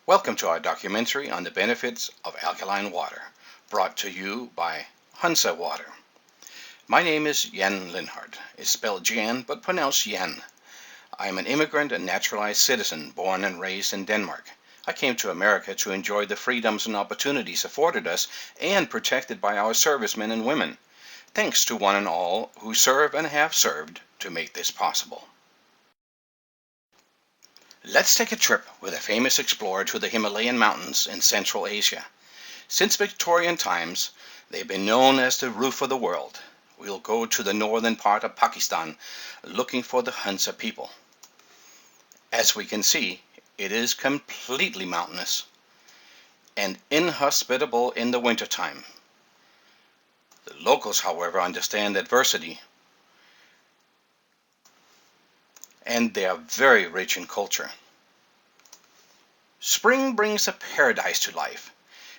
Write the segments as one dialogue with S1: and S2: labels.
S1: Welcome to our documentary on the benefits of alkaline water, brought to you by Hunza Water. My name is Jan Linhart. It's spelled Jan, but pronounced Jan. I am an immigrant and naturalized citizen, born and raised in Denmark. I came to America to enjoy the freedoms and opportunities afforded us and protected by our servicemen and women. Thanks to one and all who serve and have served to make this possible. Let's take a trip with a famous explorer to the Himalayan mountains in Central Asia. Since Victorian times, they've been known as the roof of the world. We'll go to the northern part of Pakistan looking for the Hunza people. As we can see, it is completely mountainous and inhospitable in the wintertime. The locals, however, understand adversity, and they are very rich in culture. Spring brings a paradise to life,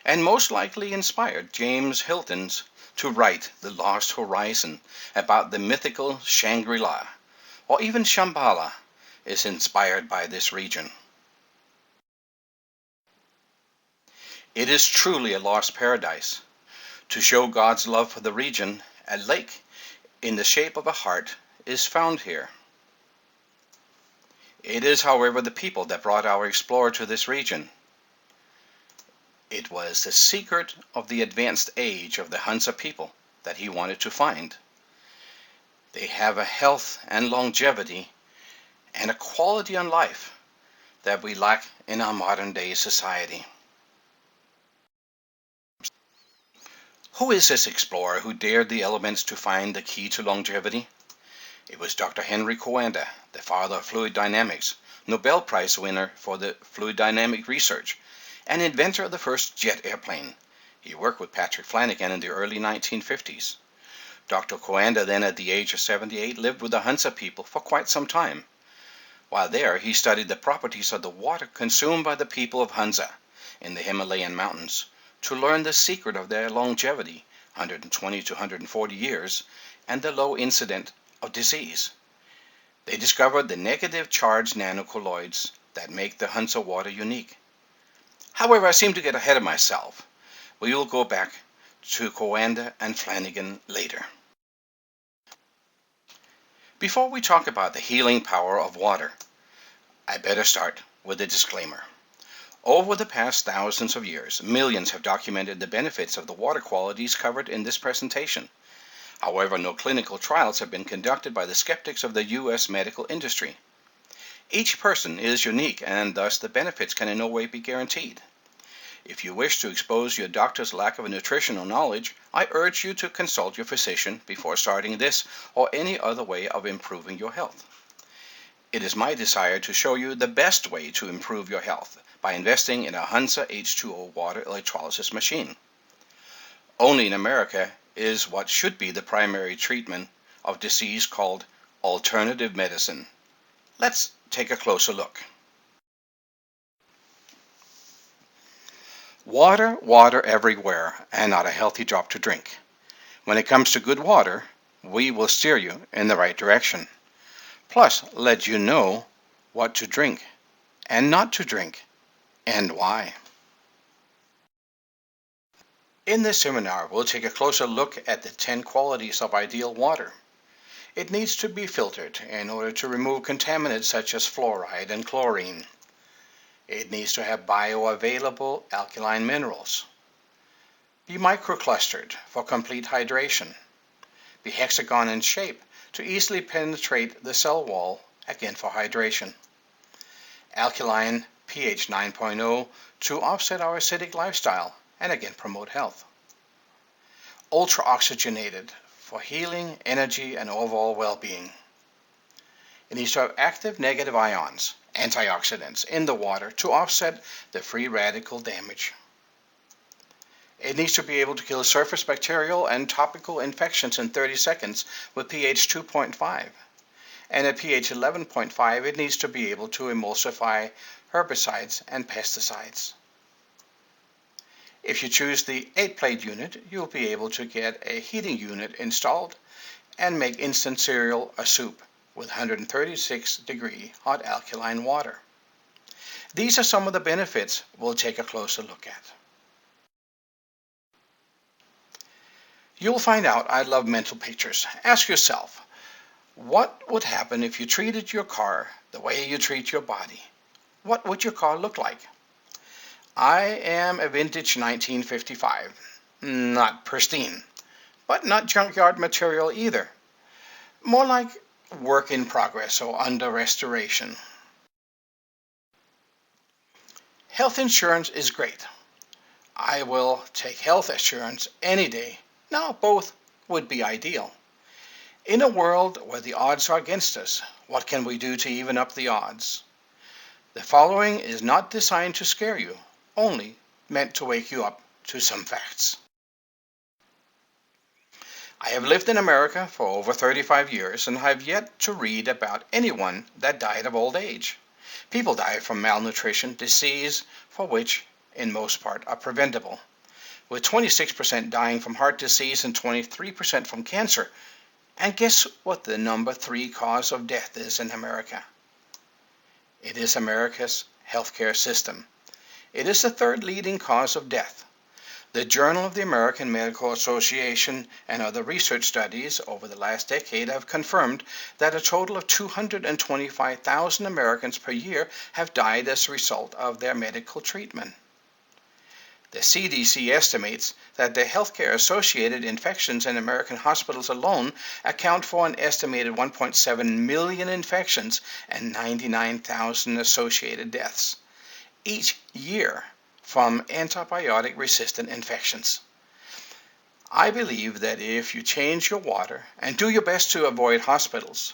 S1: and most likely inspired James Hilton to write The Lost Horizon about the mythical Shangri-La, or even Shambhala is inspired by this region. It is truly a lost paradise. To show God's love for the region, a lake in the shape of a heart is found here. It is, however, the people that brought our explorer to this region. It was the secret of the advanced age of the Hunza people that he wanted to find. They have a health and longevity and a quality on life that we lack in our modern day society. Who is this explorer who dared the elements to find the key to longevity? It was Dr. Henry Coanda, the father of fluid dynamics, Nobel Prize winner for the fluid dynamic research, and inventor of the first jet airplane. He worked with Patrick Flanagan in the early 1950s. Dr. Coanda then, at the age of 78, lived with the Hunza people for quite some time. While there, he studied the properties of the water consumed by the people of Hunza in the Himalayan mountains to learn the secret of their longevity, 120 to 140 years, and the low incidence of disease. They discovered the negative charged nanocolloids that make the Hunza water unique. However, I seem to get ahead of myself. We will go back to Coanda and Flanagan later. Before we talk about the healing power of water, I better start with a disclaimer. Over the past thousands of years, millions have documented the benefits of the water qualities covered in this presentation. However, no clinical trials have been conducted by the skeptics of the U.S. medical industry. Each person is unique, and thus the benefits can in no way be guaranteed. If you wish to expose your doctor's lack of nutritional knowledge, I urge you to consult your physician before starting this or any other way of improving your health. It is my desire to show you the best way to improve your health by investing in a Hunza-H2O water electrolysis machine. Only in America is what should be the primary treatment of disease called alternative medicine. Let's take a closer look. Water, water everywhere, and not a healthy drop to drink. When it comes to good water, we will steer you in the right direction. Plus, let you know what to drink and not to drink, and why. In this seminar, we'll take a closer look at the 10 qualities of ideal water. It needs to be filtered in order to remove contaminants such as fluoride and chlorine. It needs to have bioavailable alkaline minerals. Be microclustered for complete hydration. Be hexagon in shape to easily penetrate the cell wall, again for hydration. Alkaline, pH 9.0 to offset our acidic lifestyle and again promote health. Ultra oxygenated for healing, energy, and overall well-being. It needs to have active negative ions, antioxidants, in the water to offset the free radical damage. It needs to be able to kill surface bacterial and topical infections in 30 seconds with pH 2.5. And at pH 11.5, it needs to be able to emulsify herbicides and pesticides. If you choose the 8-plate unit, you'll be able to get a heating unit installed and make instant cereal or soup with 136-degree hot alkaline water. These are some of the benefits we'll take a closer look at. You'll find out I love mental pictures. Ask yourself, what would happen if you treated your car the way you treat your body? What would your car look like? I am a vintage 1955. Not pristine, but not junkyard material either. More like work in progress or under restoration. Health insurance is great. I will take health assurance any day. Now, both would be ideal. In a world where the odds are against us, what can we do to even up the odds? The following is not designed to scare you, only meant to wake you up to some facts. I have lived in America for over 35 years and have yet to read about anyone that died of old age. People die from malnutrition, disease for which, in most part, are preventable, with 26% dying from heart disease and 23% from cancer. And guess what the number 3 cause of death is in America? It is America's healthcare system. It is the 3rd leading cause of death. The Journal of the American Medical Association and other research studies over the last decade have confirmed that a total of 225,000 Americans per year have died as a result of their medical treatment. The CDC estimates that the healthcare-associated infections in American hospitals alone account for an estimated 1.7 million infections and 99,000 associated deaths each year from antibiotic-resistant infections. I believe that if you change your water and do your best to avoid hospitals,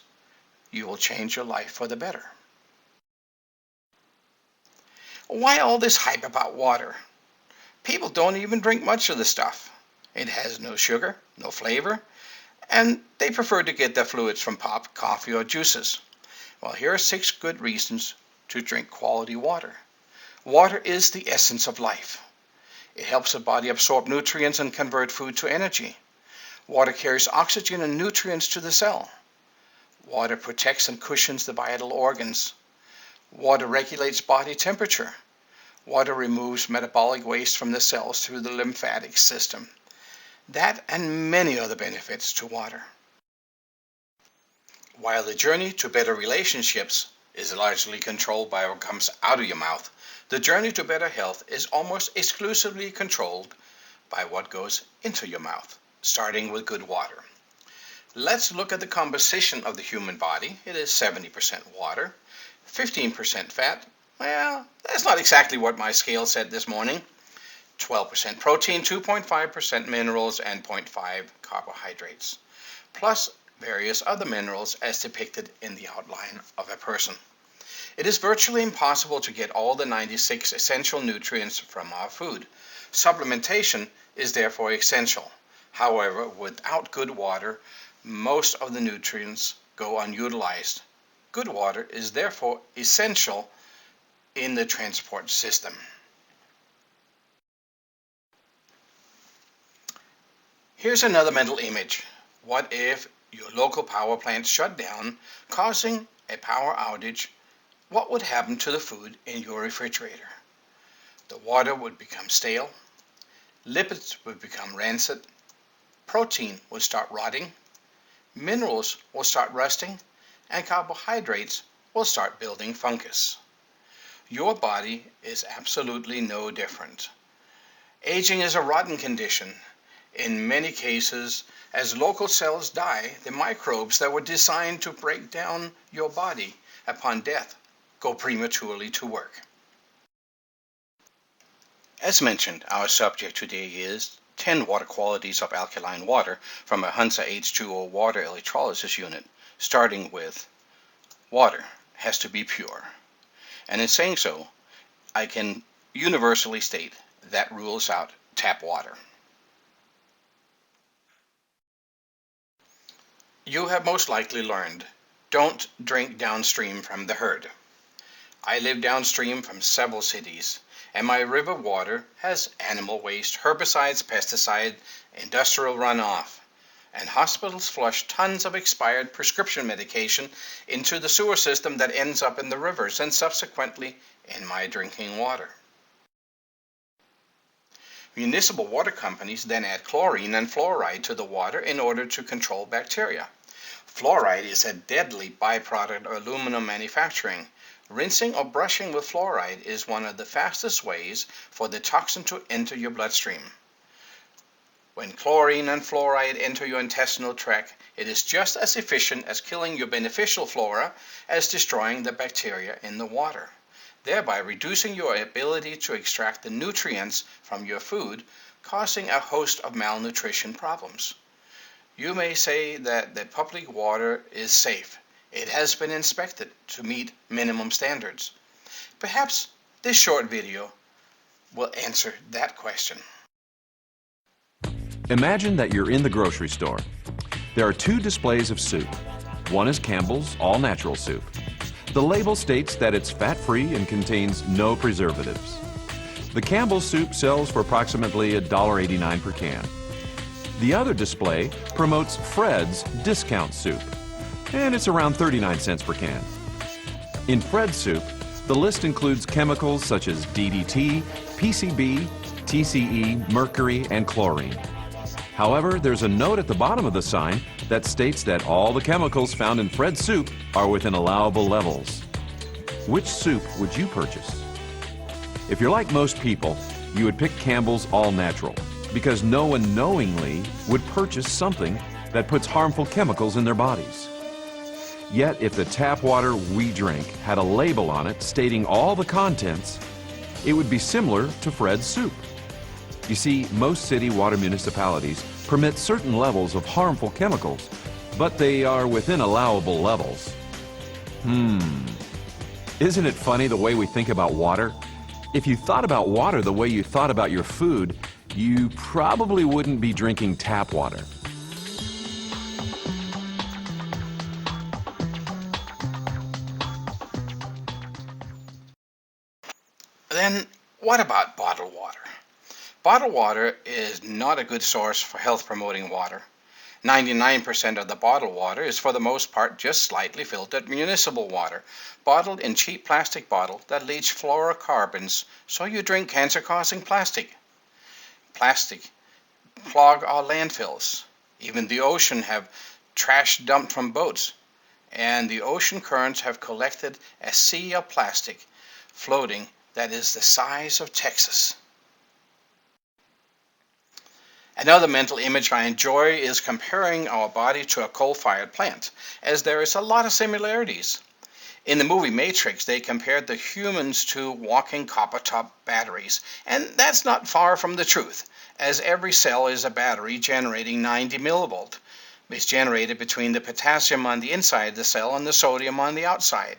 S1: you will change your life for the better. Why all this hype about water? People don't even drink much of the stuff. It has no sugar, no flavor, and they prefer to get their fluids from pop, coffee, or juices. Well, here are 6 good reasons to drink quality water. Water is the essence of life. It helps the body absorb nutrients and convert food to energy. Water carries oxygen and nutrients to the cell. Water protects and cushions the vital organs. Water regulates body temperature. Water removes metabolic waste from the cells through the lymphatic system. That and many other benefits to water. While the journey to better relationships is largely controlled by what comes out of your mouth, the journey to better health is almost exclusively controlled by what goes into your mouth, starting with good water. Let's look at the composition of the human body. It is 70% water, 15% fat. Well, that's not exactly what my scale said this morning. 12% protein, 2.5% minerals, and 0.5 carbohydrates, plus various other minerals as depicted in the outline of a person. It is virtually impossible to get all the 96 essential nutrients from our food. Supplementation is therefore essential. However, without good water, most of the nutrients go unutilized. Good water is therefore essential in the transport system. Here's another mental image. What if your local power plant shut down, causing a power outage? What would happen to the food in your refrigerator? The water would become stale, lipids would become rancid, protein would start rotting, minerals will start rusting, and carbohydrates will start building fungus. Your body is absolutely no different. Aging is a rotten condition. In many cases, as local cells die, the microbes that were designed to break down your body upon death go prematurely to work. As mentioned, our subject today is 10 water qualities of alkaline water from a Hunza-H2O water electrolysis unit, starting with water has to be pure. And in saying so, I can universally state that rules out tap water. You have most likely learned, don't drink downstream from the herd. I live downstream from several cities, and my river water has animal waste, herbicides, pesticides, industrial runoff. and hospitals flush tons of expired prescription medication into the sewer system that ends up in the rivers and subsequently in my drinking water. Municipal water companies then add chlorine and fluoride to the water in order to control bacteria. Fluoride is a deadly byproduct of aluminum manufacturing. Rinsing or brushing with fluoride is one of the fastest ways for the toxin to enter your bloodstream. When chlorine and fluoride enter your intestinal tract, it is just as efficient as killing your beneficial flora as destroying the bacteria in the water, thereby reducing your ability to extract the nutrients from your food, causing a host of malnutrition problems. You may say that the public water is safe. It has been inspected to meet minimum standards. Perhaps this short video will answer that question.
S2: Imagine that you're in the grocery store. There are two displays of soup. One is Campbell's all-natural soup. The label states that it's fat-free and contains no preservatives. The Campbell's soup sells for approximately $1.89 per can. The other display promotes Fred's discount soup, and it's around 39 cents per can. In Fred's soup, the list includes chemicals such as DDT, PCB, TCE, mercury, and chlorine. However, there's a note at the bottom of the sign that states that all the chemicals found in Fred's soup are within allowable levels. Which soup would you purchase? If you're like most people, you would pick Campbell's All Natural because no one knowingly would purchase something that puts harmful chemicals in their bodies. Yet, if the tap water we drink had a label on it stating all the contents, it would be similar to Fred's soup. You see, most city water municipalities permit certain levels of harmful chemicals, but they are within allowable levels. Isn't it funny the way we think about water? If you thought about water the way you thought about your food, you probably wouldn't be drinking tap water.
S1: Then, what about bottled water? Bottled water is not a good source for health-promoting water. 99% of the bottled water is for the most part just slightly filtered municipal water, bottled in cheap plastic bottles that leach fluorocarbons, so you drink cancer-causing plastic. Plastic clog our landfills. Even the ocean have trash dumped from boats, and the ocean currents have collected a sea of plastic floating that is the size of Texas. Another mental image I enjoy is comparing our body to a coal-fired plant, as there is a lot of similarities. In the movie Matrix, they compared the humans to walking copper-top batteries, and that's not far from the truth, as every cell is a battery generating 90 millivolt. It's generated between the potassium on the inside of the cell and the sodium on the outside.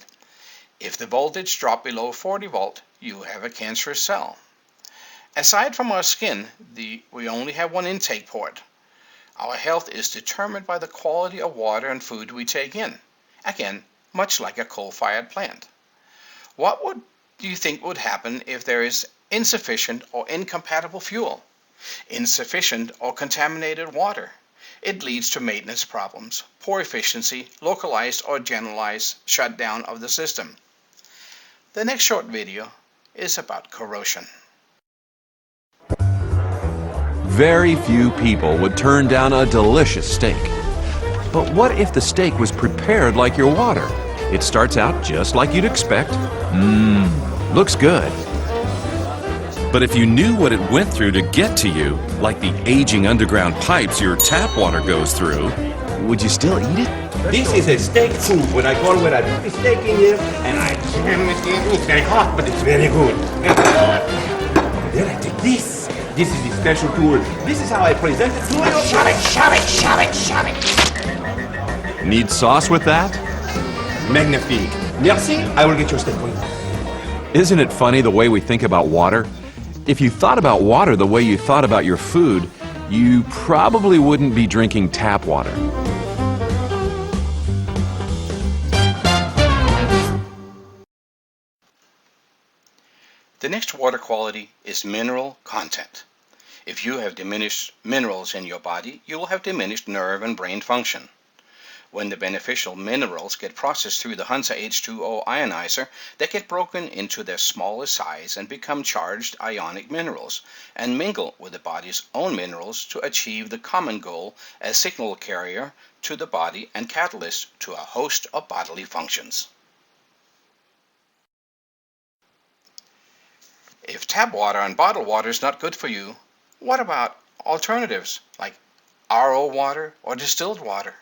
S1: If the voltage drops below 40 volt, you have a cancerous cell. Aside from our skin, we only have one intake port. Our health is determined by the quality of water and food we take in. Again, much like a coal-fired plant. What do you think would happen if there is insufficient or incompatible fuel? Insufficient or contaminated water? It leads to maintenance problems, poor efficiency, localized or generalized shutdown of the system. The next short video is about corrosion.
S2: Very few people would turn down a delicious steak. But what if the steak was prepared like your water? It starts out just like you'd expect. Looks good. But if you knew what it went through to get to you, like the aging underground pipes your tap water goes through, would you still eat it?
S3: This is a steak soup. When I go where I put the steak in here and I jam it in, it's very hot, but it's very good. Then I take this. This is the special tool. This is how I present it to you. Shove it, shove it, shove it, shove it.
S2: Need sauce with that?
S3: Magnifique. Merci. I will get your steak for you.
S2: Isn't it funny the way we think about water? If you thought about water the way you thought about your food, you probably wouldn't be drinking tap water.
S1: The next water quality is mineral content. If you have diminished minerals in your body, you will have diminished nerve and brain function. When the beneficial minerals get processed through the Hunza-H2O ionizer, they get broken into their smallest size and become charged ionic minerals and mingle with the body's own minerals to achieve the common goal as signal carrier to the body and catalyst to a host of bodily functions. If tap water and bottled water is not good for you, what about alternatives like RO water or distilled water?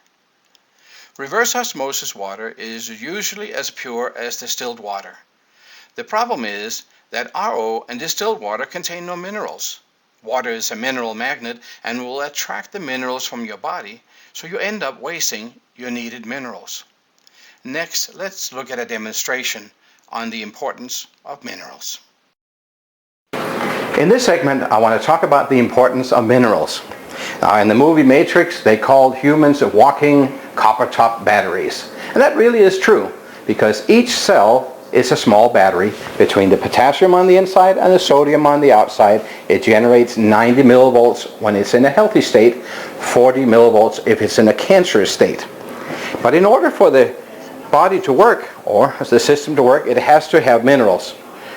S1: Reverse osmosis water is usually as pure as distilled water. The problem is that RO and distilled water contain no minerals. Water is a mineral magnet and will attract the minerals from your body, so you end up wasting your needed minerals. Next, let's look at a demonstration on the importance of minerals.
S4: In this segment, I want to talk about the importance of minerals. In the movie Matrix, they called humans walking copper-top batteries. And that really is true, because each cell is a small battery. Between the potassium on the inside and the sodium on the outside, it generates 90 millivolts when it's in a healthy state, 40 millivolts if it's in a cancerous state. But in order for the body to work, or the system to work, it has to have minerals.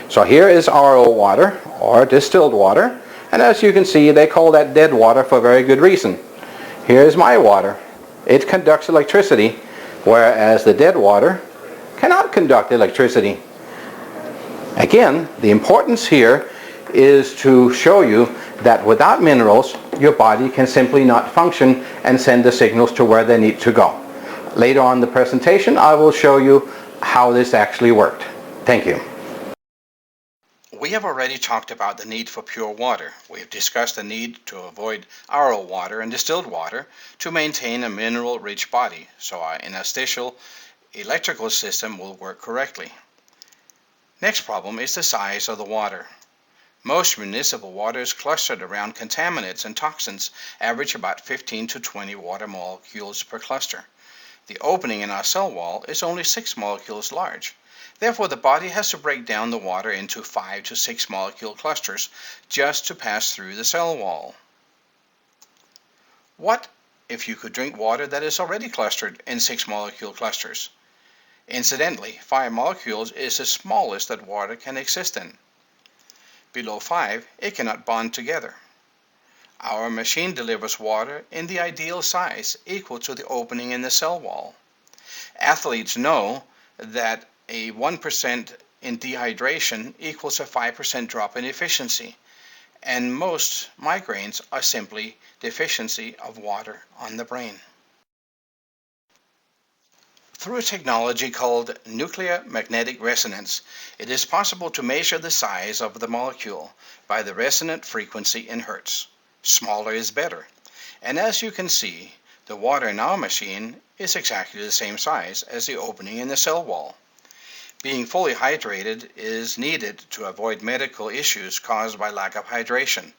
S4: So here is RO water, or distilled water, and as you can see, they call that dead water for a very good reason. Here's my water. It conducts electricity, whereas the dead water cannot conduct electricity. Again, the importance here is to show you that without minerals, your body can simply not function and send the signals to where they need to go. Later on in the presentation, I will show you how this actually worked. Thank you.
S1: We have already talked about the need for pure water. We have discussed the need to avoid RO water and distilled water to maintain a mineral-rich body, so our interstitial electrical system will work correctly. Next problem is the size of the water. Most municipal water is clustered around contaminants and toxins, average about 15 to 20 water molecules per cluster. The opening in our cell wall is only 6 molecules large. Therefore, the body has to break down the water into 5 to 6 molecule clusters just to pass through the cell wall. What if you could drink water that is already clustered in 6 molecule clusters? Incidentally, 5 molecules is the smallest that water can exist in. Below 5, it cannot bond together. Our machine delivers water in the ideal size equal to the opening in the cell wall. Athletes know that a 1% in dehydration equals a 5% drop in efficiency, and most migraines are simply deficiency of water on the brain. Through a technology called nuclear magnetic resonance, it is possible to measure the size of the molecule by the resonant frequency in hertz. Smaller is better. And as you can see, the water in our machine is exactly the same size as the opening in the cell wall. Being fully hydrated is needed to avoid medical issues caused by lack of hydration.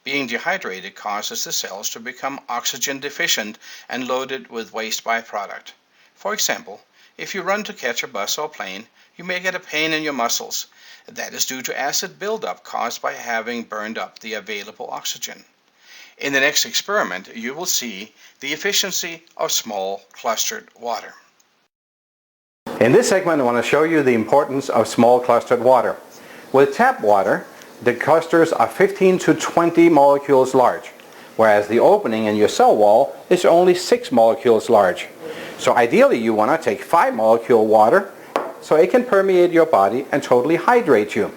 S1: Being dehydrated causes the cells to become oxygen deficient and loaded with waste byproduct. For example, if you run to catch a bus or plane, you may get a pain in your muscles. That is due to acid buildup caused by having burned up the available oxygen. In the next experiment, you will see the efficiency of small clustered water.
S4: In this segment, I want to show you the importance of small clustered water. With tap water, the clusters are 15 to 20 molecules large, whereas the opening in your cell wall is only 6 molecules large. So ideally, you want to take 5 molecule water so it can permeate your body and totally hydrate you.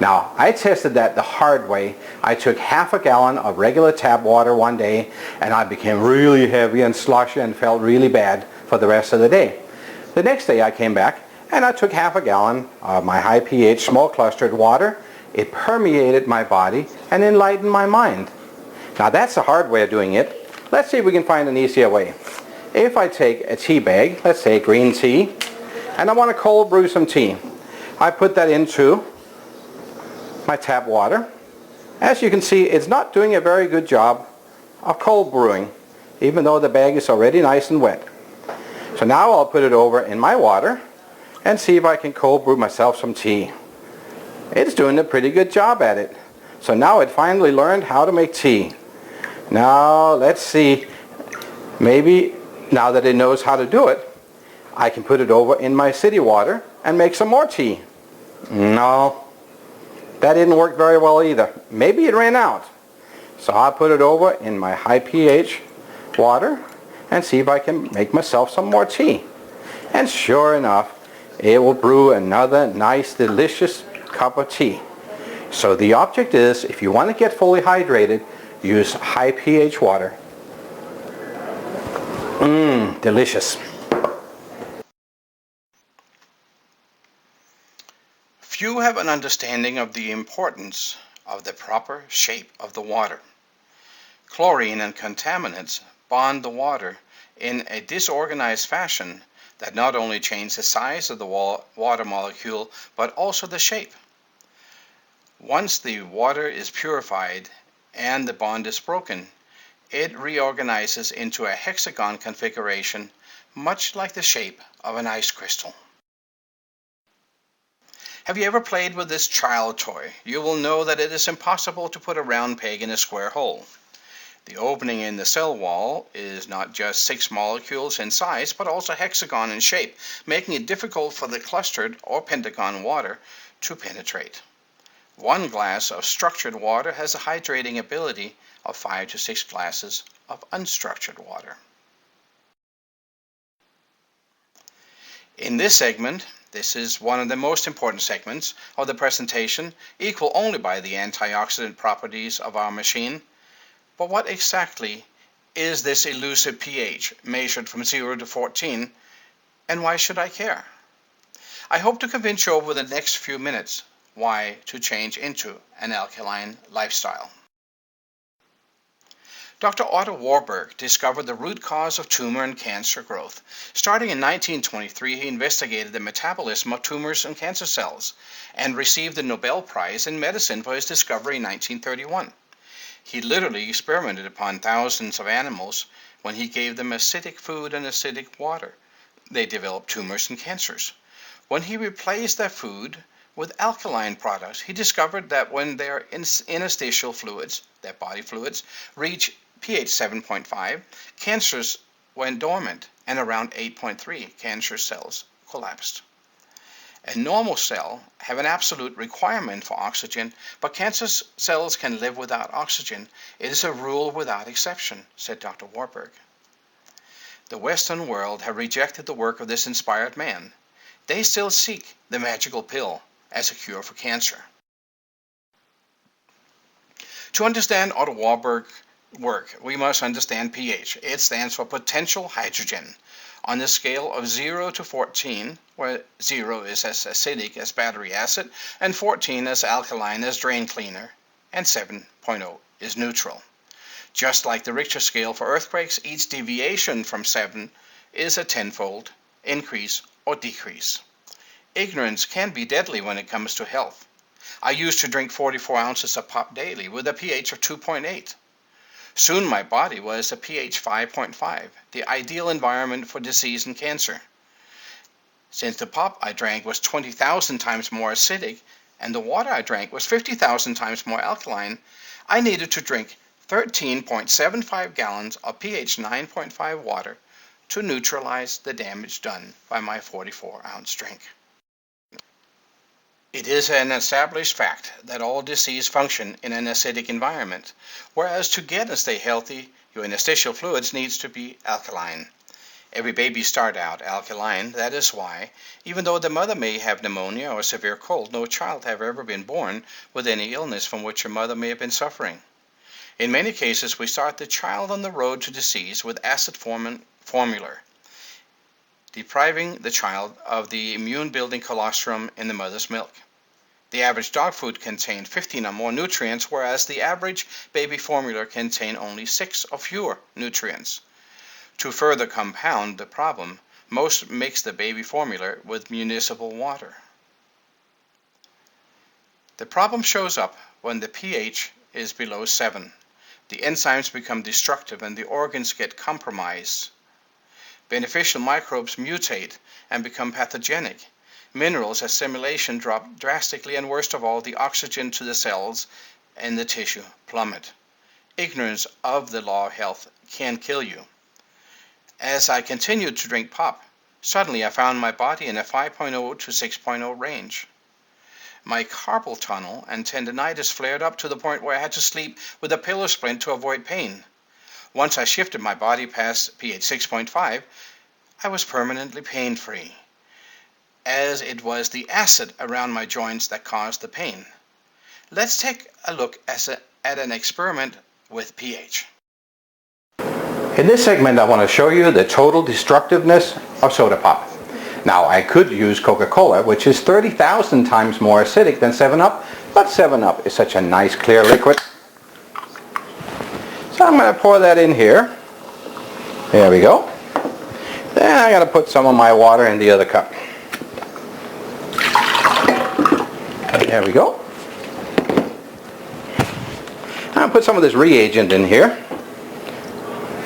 S4: Now, I tested that the hard way. I took half a gallon of regular tap water one day, and I became really heavy and sloshy and felt really bad for the rest of the day. The next day I came back and I took half a gallon of my high pH small clustered water. It permeated my body and enlightened my mind. Now that's the hard way of doing it. Let's see if we can find an easier way. If I take a tea bag, let's say green tea, and I want to cold brew some tea, I put that into my tap water. As you can see, it's not doing a very good job of cold brewing, even though the bag is already nice and wet. So now I'll put it over in my water and see if I can cold brew myself some tea. It's doing a pretty good job at it. So now it finally learned how to make tea. Now let's see, maybe now that it knows how to do it, I can put it over in my city water and make some more tea. No, that didn't work very well either. Maybe it ran out. So I'll put it over in my high pH water and see if I can make myself some more tea. And sure enough, it will brew another nice, delicious cup of tea. So the object is, if you want to get fully hydrated, use high pH water. Delicious.
S1: Few have an understanding of the importance of the proper shape of the water. Chlorine and contaminants bond the water in a disorganized fashion that not only change the size of the water molecule, but also the shape. Once the water is purified and the bond is broken, it reorganizes into a hexagon configuration, much like the shape of an ice crystal. Have you ever played with this child toy? You will know that it is impossible to put a round peg in a square hole. The opening in the cell wall is not just 6 molecules in size, but also hexagon in shape, making it difficult for the clustered or pentagon water to penetrate. One glass of structured water has a hydrating ability of 5 to 6 glasses of unstructured water. In this segment, this is one of the most important segments of the presentation, equal only by the antioxidant properties of our machine. But what exactly is this elusive pH measured from 0 to 14, and why should I care? I hope to convince you over the next few minutes why to change into an alkaline lifestyle. Dr. Otto Warburg discovered the root cause of tumor and cancer growth. Starting in 1923, he investigated the metabolism of tumors and cancer cells and received the Nobel Prize in Medicine for his discovery in 1931. He literally experimented upon thousands of animals. When he gave them acidic food and acidic water, they developed tumors and cancers. When he replaced their food with alkaline products, he discovered that when their interstitial fluids, their body fluids, reach pH 7.5, cancers went dormant, and around 8.3, cancer cells collapsed. A normal cell have an absolute requirement for oxygen, but cancer cells can live without oxygen. It is a rule without exception, said Dr. Warburg. The Western world have rejected the work of this inspired man. They still seek the magical pill as a cure for cancer. To understand Otto Warburg's work, we must understand pH. It stands for potential hydrogen. On the scale of 0 to 14, where 0 is as acidic as battery acid, and 14 as alkaline as drain cleaner, and 7.0 is neutral. Just like the Richter scale for earthquakes, each deviation from 7 is a tenfold increase or decrease. Ignorance can be deadly when it comes to health. I used to drink 44 ounces of pop daily with a pH of 2.8. Soon my body was a pH 5.5, the ideal environment for disease and cancer. Since the pop I drank was 20,000 times more acidic and the water I drank was 50,000 times more alkaline, I needed to drink 13.75 gallons of pH 9.5 water to neutralize the damage done by my 44-ounce drink. It is an established fact that all disease function in an acidic environment, whereas to get and stay healthy, your interstitial fluids needs to be alkaline. Every baby start out alkaline. That is why, even though the mother may have pneumonia or severe cold, no child have ever been born with any illness from which her mother may have been suffering. In many cases, we start the child on the road to disease with acid formula, depriving the child of the immune-building colostrum in the mother's milk. The average dog food contains 15 or more nutrients, whereas the average baby formula contains only 6 or fewer nutrients. To further compound the problem, most mix the baby formula with municipal water. The problem shows up when the pH is below 7. The enzymes become destructive and the organs get compromised. Beneficial microbes mutate and become pathogenic. Minerals assimilation drop drastically, and worst of all, the oxygen to the cells and the tissue plummet. Ignorance of the law of health can kill you. As I continued to drink pop, suddenly I found my body in a 5.0 to 6.0 range. My carpal tunnel and tendinitis flared up to the point where I had to sleep with a pillow splint to avoid pain. Once I shifted my body past pH 6.5, I was permanently pain-free, as it was the acid around my joints that caused the pain. Let's take a look at an experiment with pH.
S4: In this segment I want to show you the total destructiveness of soda pop. Now I could use Coca-Cola, which is 30,000 times more acidic than 7-Up, but 7-Up is such a nice clear liquid. So I'm going to pour that in here. There we go. Then I'm going to put some of my water in the other cup. There we go. I'll put some of this reagent in here.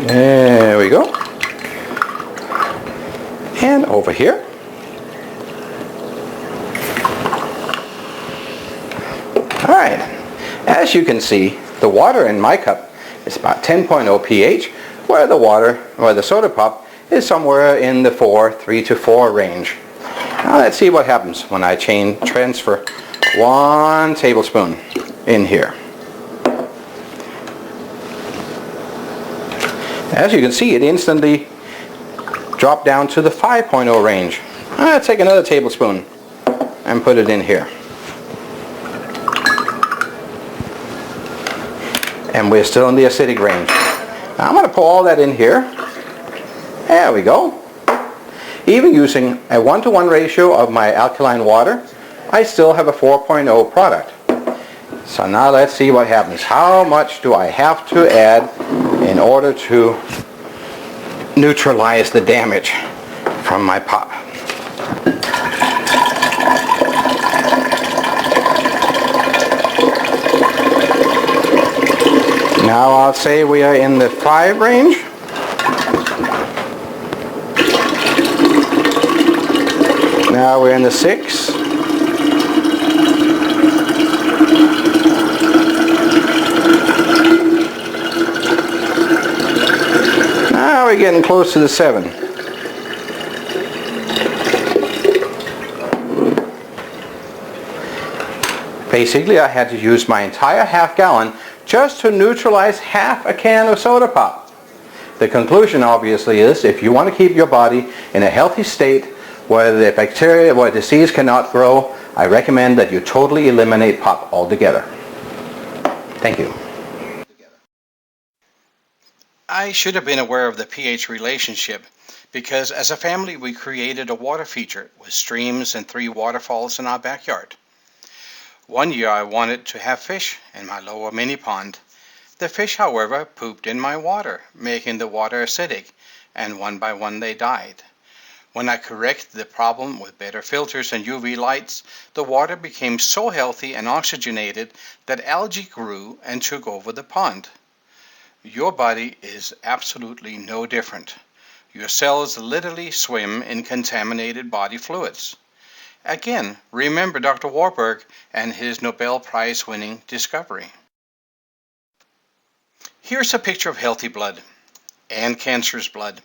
S4: There we go. And over here. Alright, as you can see, the water in my cup is about 10.0 pH, where the soda pop is somewhere in the 3 to 4 range. Now let's see what happens when I transfer 1 tablespoon in here. As you can see, it instantly dropped down to the 5.0 range. I'll take another tablespoon and put it in here. And we're still in the acidic range. Now I'm going to pour all that in here. There we go. Even using a 1-to-1 ratio of my alkaline water, I still have a 4.0 product. So now let's see what happens. How much do I have to add in order to neutralize the damage from my pop? Now I'll say we are in the 5 range. Now we're in the 6. Now we're getting close to the 7. Basically, I had to use my entire half gallon just to neutralize half a can of soda pop. The conclusion obviously is, if you want to keep your body in a healthy state where the bacteria or disease cannot grow, I recommend that you totally eliminate pop altogether. Thank you.
S1: I should have been aware of the pH relationship because as a family we created a water feature with streams and 3 waterfalls in our backyard. One year I wanted to have fish in my lower mini pond. The fish, however, pooped in my water, making the water acidic, and one by one they died. When I corrected the problem with better filters and UV lights, the water became so healthy and oxygenated that algae grew and took over the pond. Your body is absolutely no different. Your cells literally swim in contaminated body fluids. Again, remember Dr. Warburg and his Nobel Prize-winning discovery. Here's a picture of healthy blood and cancerous blood.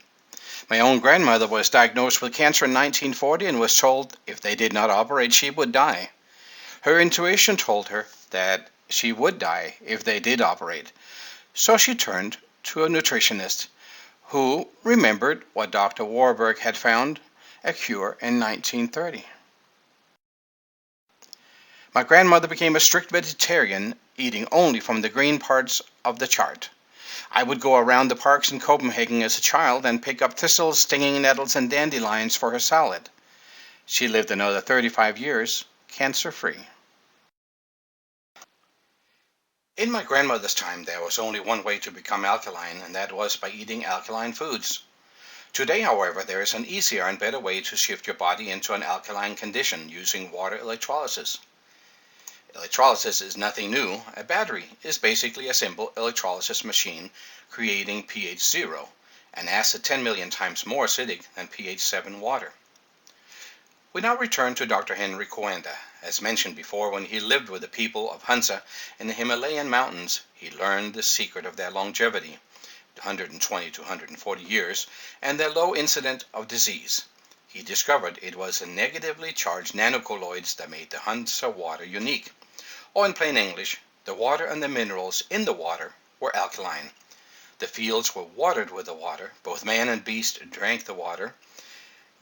S1: My own grandmother was diagnosed with cancer in 1940 and was told if they did not operate, she would die. Her intuition told her that she would die if they did operate. So she turned to a nutritionist who remembered what Dr. Warburg had found, a cure in 1930. My grandmother became a strict vegetarian, eating only from the green parts of the chart. I would go around the parks in Copenhagen as a child and pick up thistles, stinging nettles, and dandelions for her salad. She lived another 35 years, cancer-free. In my grandmother's time, there was only one way to become alkaline, and that was by eating alkaline foods. Today, however, there is an easier and better way to shift your body into an alkaline condition using water electrolysis. Electrolysis is nothing new. A battery is basically a simple electrolysis machine creating pH 0, an acid 10 million times more acidic than pH 7 water. We now return to Dr. Henry Coanda. As mentioned before, when he lived with the people of Hunza in the Himalayan mountains, he learned the secret of their longevity, 120 to 140 years, and their low incidence of disease. He discovered it was the negatively charged nanocolloids that made the Hunza water unique. Or in plain English, the water and the minerals in the water were alkaline. The fields were watered with the water. Both man and beast drank the water.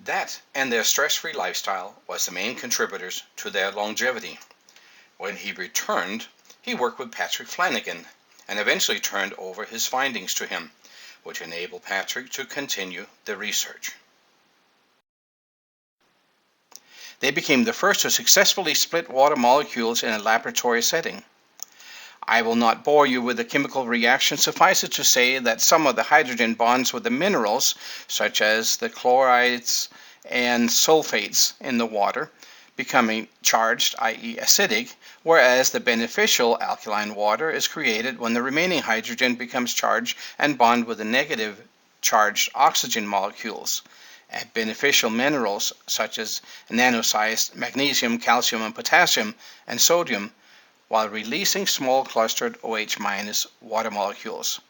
S1: That and their stress-free lifestyle was the main contributors to their longevity. When he returned, he worked with Patrick Flanagan and eventually turned over his findings to him, which enabled Patrick to continue the research. They became the first to successfully split water molecules in a laboratory setting. I will not bore you with the chemical reaction. Suffice it to say that some of the hydrogen bonds with the minerals, such as the chlorides and sulfates in the water, becoming charged, i.e. acidic, whereas the beneficial alkaline water is created when the remaining hydrogen becomes charged and bond with the negative charged oxygen molecules. And beneficial minerals such as nano-sized magnesium, calcium, and potassium, and sodium, while releasing small clustered OH- water molecules.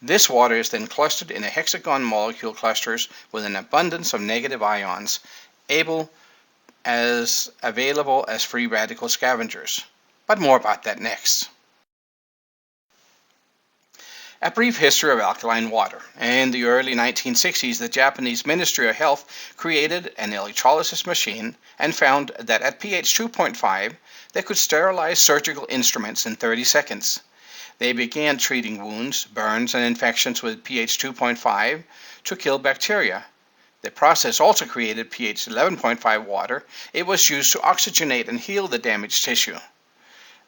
S1: This water is then clustered in a hexagon molecule clusters with an abundance of negative ions, available as free radical scavengers. But more about that next. A brief history of alkaline water. In the early 1960s, the Japanese Ministry of Health created an electrolysis machine and found that at pH 2.5, they could sterilize surgical instruments in 30 seconds. They began treating wounds, burns, and infections with pH 2.5 to kill bacteria. The process also created pH 11.5 water. It was used to oxygenate and heal the damaged tissue.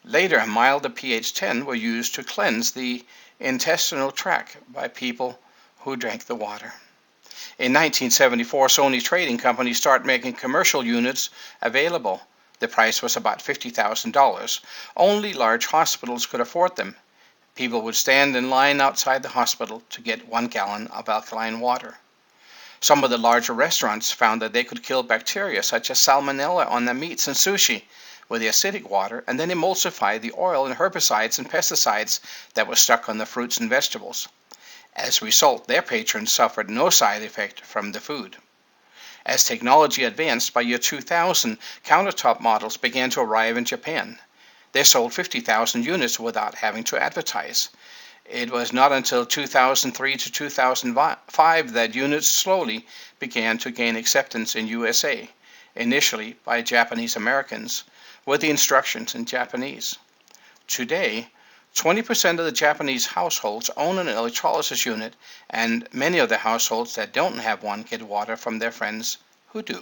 S1: Later, a milder pH 10 were used to cleanse the intestinal tract by people who drank the water. In 1974, Sony Trading Company started making commercial units available. The price was about $50,000. Only large hospitals could afford them. People would stand in line outside the hospital to get 1 gallon of alkaline water. Some of the larger restaurants found that they could kill bacteria such as salmonella on their meats and sushi with the acidic water and then emulsify the oil and herbicides and pesticides that were stuck on the fruits and vegetables. As a result, their patrons suffered no side effect from the food. As technology advanced, by year 2000, countertop models began to arrive in Japan. They sold 50,000 units without having to advertise. It was not until 2003 to 2005 that units slowly began to gain acceptance in USA, initially by Japanese Americans, with the instructions in Japanese. Today, 20% of the Japanese households own an electrolysis unit, and many of the households that don't have one get water from their friends who do.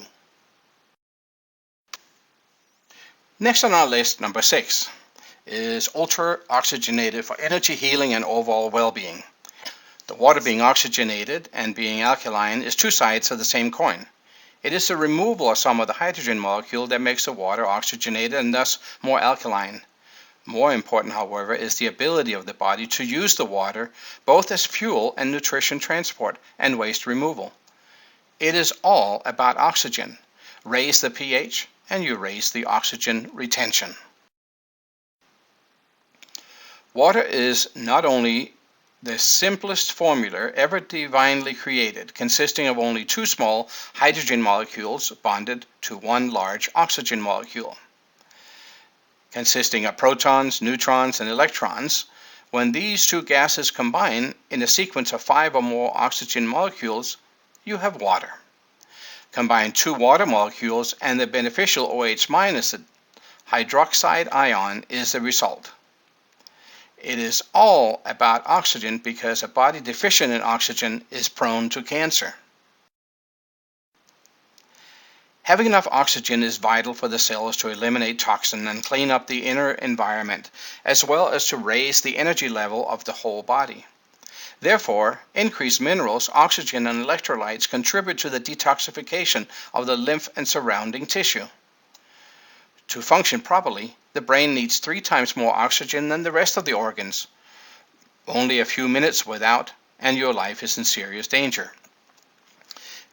S1: Next on our list, number 6, is ultra-oxygenated for energy healing and overall well-being. The water being oxygenated and being alkaline is two sides of the same coin. It is the removal of some of the hydrogen molecule that makes the water oxygenated and thus more alkaline. More important, however, is the ability of the body to use the water both as fuel and nutrition transport and waste removal. It is all about oxygen. Raise the pH and you raise the oxygen retention. Water is not only the simplest formula ever divinely created, consisting of only 2 small hydrogen molecules bonded to 1 large oxygen molecule. Consisting of protons, neutrons, and electrons, when these 2 gases combine in a sequence of 5 or more oxygen molecules, you have water. Combine 2 water molecules and the beneficial OH- hydroxide ion is the result. It is all about oxygen because a body deficient in oxygen is prone to cancer. Having enough oxygen is vital for the cells to eliminate toxin and clean up the inner environment, as well as to raise the energy level of the whole body. Therefore, increased minerals, oxygen, and electrolytes contribute to the detoxification of the lymph and surrounding tissue. To function properly, the brain needs 3 times more oxygen than the rest of the organs. Only a few minutes without, and your life is in serious danger.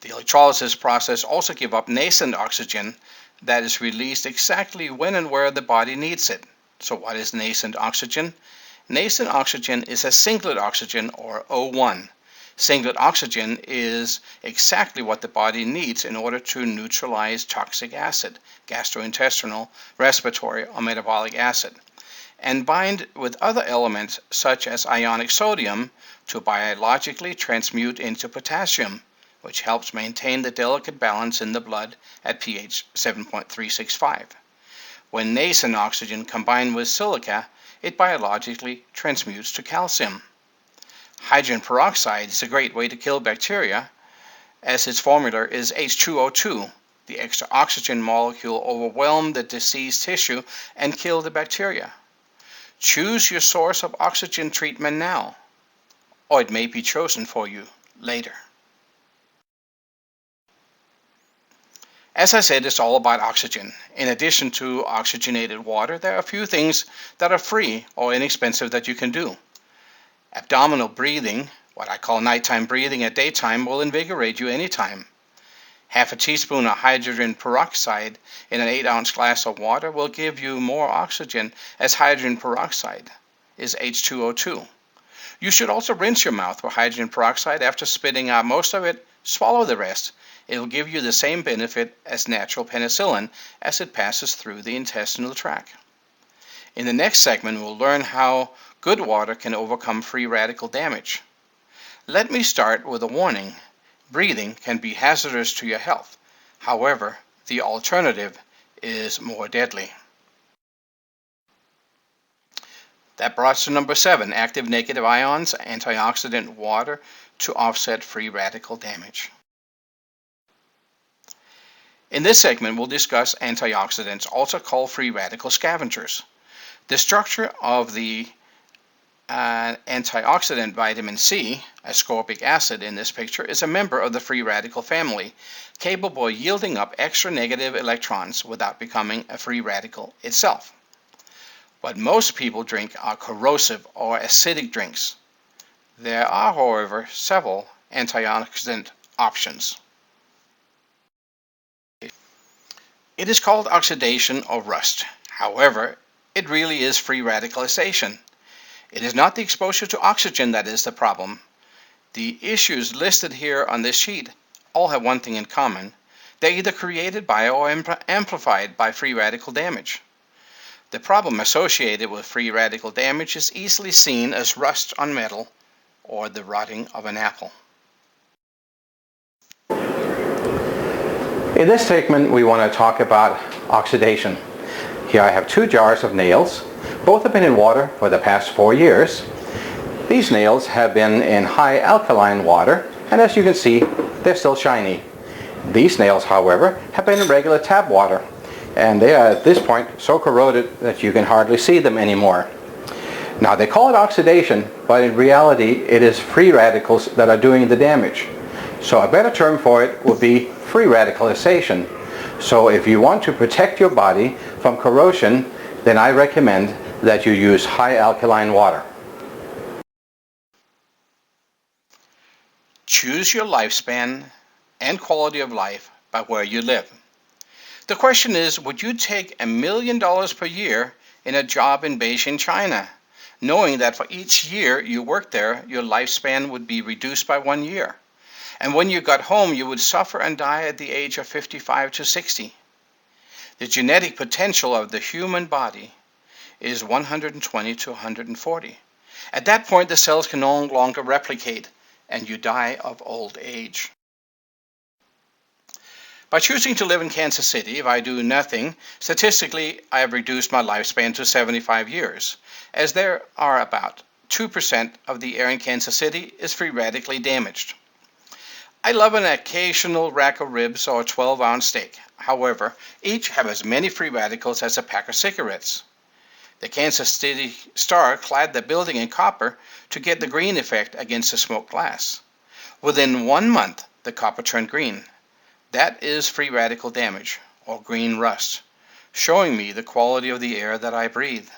S1: The electrolysis process also gives up nascent oxygen that is released exactly when and where the body needs it. So what is nascent oxygen? Nascent oxygen is a singlet oxygen, or O1. Singlet oxygen is exactly what the body needs in order to neutralize toxic acid, gastrointestinal, respiratory, or metabolic acid, and bind with other elements such as ionic sodium to biologically transmute into potassium, which helps maintain the delicate balance in the blood at pH 7.365. When nascent oxygen combined with silica, it biologically transmutes to calcium. Hydrogen peroxide is a great way to kill bacteria, as its formula is H2O2. The extra oxygen molecule overwhelmed the diseased tissue and killed the bacteria. Choose your source of oxygen treatment now, or it may be chosen for you later. As I said, it's all about oxygen. In addition to oxygenated water, there are a few things that are free or inexpensive that you can do. Abdominal breathing, what I call nighttime breathing at daytime, will invigorate you anytime. Half a teaspoon of hydrogen peroxide in an 8-ounce glass of water will give you more oxygen, as hydrogen peroxide is H2O2. You should also rinse your mouth with hydrogen peroxide after spitting out most of it. Swallow the rest. It will give you the same benefit as natural penicillin as it passes through the intestinal tract. In the next segment, we'll learn how good water can overcome free radical damage. Let me start with a warning. Breathing can be hazardous to your health. However, the alternative is more deadly. That brought us to number 7, active negative ions, antioxidant water to offset free radical damage. In this segment, we'll discuss antioxidants, also called free radical scavengers. The structure of the antioxidant vitamin C, ascorbic acid in this picture, is a member of the free radical family, capable of yielding up extra negative electrons without becoming a free radical itself. What most people drink are corrosive or acidic drinks. There are, however, several antioxidant options. It is called oxidation or rust. However, it really is free radicalization. It is not the exposure to oxygen that is the problem. The issues listed here on this sheet all have one thing in common. They're either created by or amplified by free radical damage. The problem associated with free radical damage is easily seen as rust on metal or the rotting of an apple.
S4: In this segment, we want to talk about oxidation. Here I have 2 jars of nails. Both have been in water for the past 4 years. These nails have been in high alkaline water, and as you can see, they're still shiny. These nails, however, have been in regular tap water, and they are at this point so corroded that you can hardly see them anymore. Now, they call it oxidation, but in reality it is free radicals that are doing the damage. So a better term for it would be free radicalization. So if you want to protect your body from corrosion, then I recommend that you use high alkaline water.
S1: Choose your lifespan and quality of life by where you live. The question is, would you take $1 million per year in a job in Beijing, China, knowing that for each year you worked there, your lifespan would be reduced by 1 year? And when you got home, you would suffer and die at the age of 55 to 60. The genetic potential of the human body is 120 to 140. At that point, the cells can no longer replicate, and you die of old age. By choosing to live in Kansas City, if I do nothing, statistically, I have reduced my lifespan to 75 years, as there are about 2% of the air in Kansas City is free radically damaged. I love an occasional rack of ribs or a 12-ounce steak. However, each have as many free radicals as a pack of cigarettes. The Kansas City Star clad the building in copper to get the green effect against the smoked glass. Within 1 month, the copper turned green. That is free radical damage, or green rust, showing me the quality of the air that I breathe.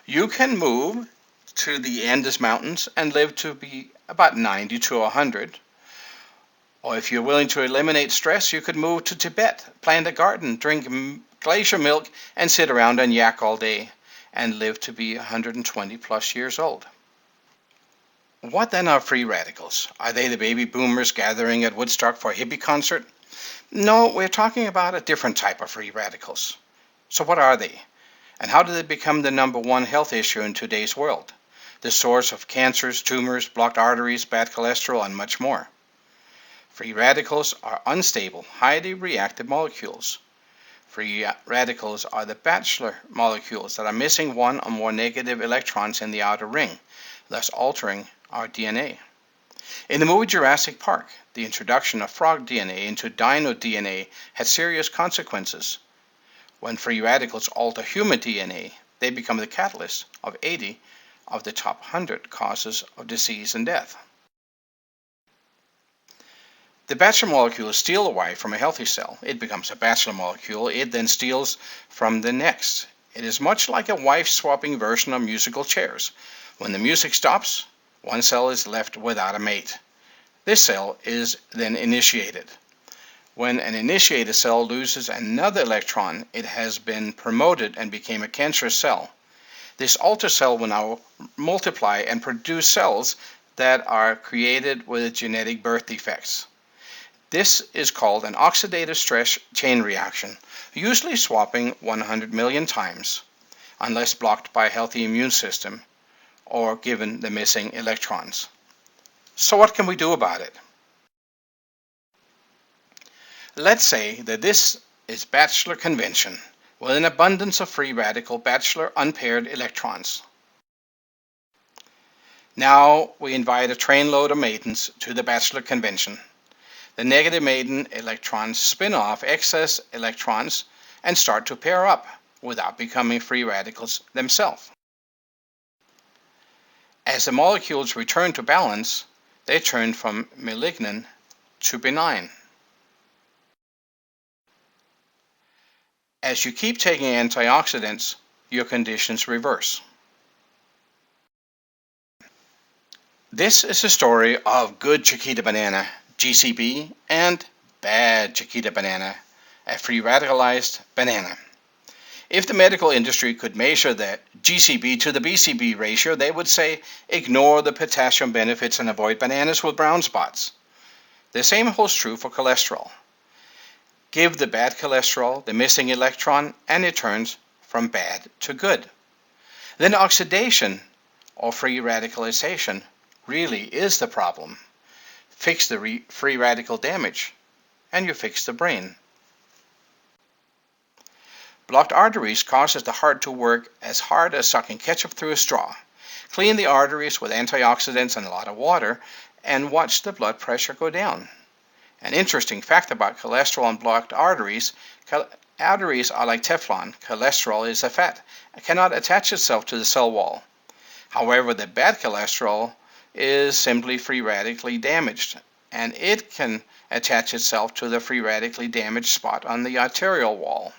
S1: You can move to the Andes Mountains and live to be about 90 to 100. Or if you're willing to eliminate stress, you could move to Tibet, plant a garden, drink glacier milk, and sit around and yak all day, and live to be 120 plus years old. What then are free radicals? Are they the baby boomers gathering at Woodstock for a hippie concert? No, we're talking about a different type of free radicals. So what are they? And how do they become the #1 health issue in today's world? The source of cancers, tumors, blocked arteries, bad cholesterol, and much more. Free radicals are unstable, highly reactive molecules. Free radicals are the bachelor molecules that are missing one or more negative electrons in the outer ring, thus altering our DNA. In the movie Jurassic Park, the introduction of frog DNA into dino DNA had serious consequences. When free radicals alter human DNA, they become the catalyst of 80 of the top 100 causes of disease and death. The bachelor molecules steal a wife from a healthy cell. It becomes a bachelor molecule. It then steals from the next. It is much like a wife-swapping version of musical chairs. When the music stops, one cell is left without a mate. This cell is then initiated. When an initiated cell loses another electron, it has been promoted and became a cancerous cell. This alter cell will now multiply and produce cells that are created with genetic birth defects. This is called an oxidative stress chain reaction, usually swapping 100 million times, unless blocked by a healthy immune system or given the missing electrons. So what can we do about it? Let's say that this is bachelor convention with an abundance of free radical bachelor unpaired electrons. Now we invite a trainload of matins to the bachelor convention. The negative maiden electrons spin off excess electrons and start to pair up without becoming free radicals themselves. As the molecules return to balance, they turn from malignant to benign. As you keep taking antioxidants, your conditions reverse. This is the story of good Chiquita banana, GCB, and bad Chiquita banana, a free radicalized banana. If the medical industry could measure the GCB to the BCB ratio, they would say, ignore the potassium benefits and avoid bananas with brown spots. The same holds true for cholesterol. Give the bad cholesterol the missing electron and it turns from bad to good. Then oxidation, or free radicalization, really is the problem. Fix the free radical damage and you fix the brain. Blocked arteries causes the heart to work as hard as sucking ketchup through a straw. Clean the arteries with antioxidants and a lot of water and watch the blood pressure go down. An interesting fact about cholesterol and blocked arteries, arteries are like Teflon. Cholesterol is a fat and cannot attach itself to the cell wall. However, the bad cholesterol is simply free radically damaged, and it can attach itself to the free radically damaged spot on the arterial wall.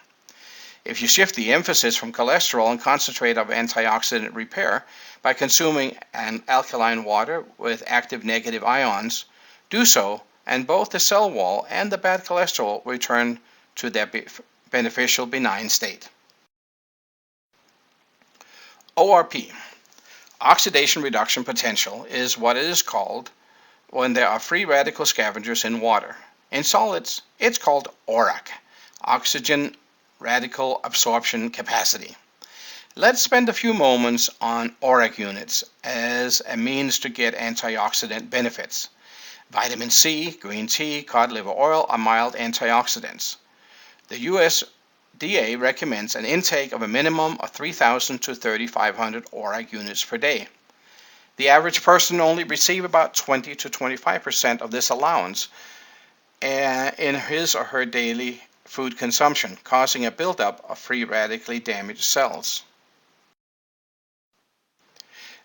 S1: If you shift the emphasis from cholesterol and concentrate on antioxidant repair by consuming an alkaline water with active negative ions, do so, and both the cell wall and the bad cholesterol return to their beneficial benign state. ORP, oxidation reduction potential, is what it is called when there are free radical scavengers in water. In solids, it's called ORAC, oxygen radical absorption capacity. Let's spend a few moments on ORAC units as a means to get antioxidant benefits. Vitamin C, green tea, cod liver oil are mild antioxidants. The USDA recommends an intake of a minimum of 3,000 to 3,500 ORAC units per day. The average person only receives about 20 to 25% of this allowance in his or her daily food consumption, causing a buildup of free radically damaged cells.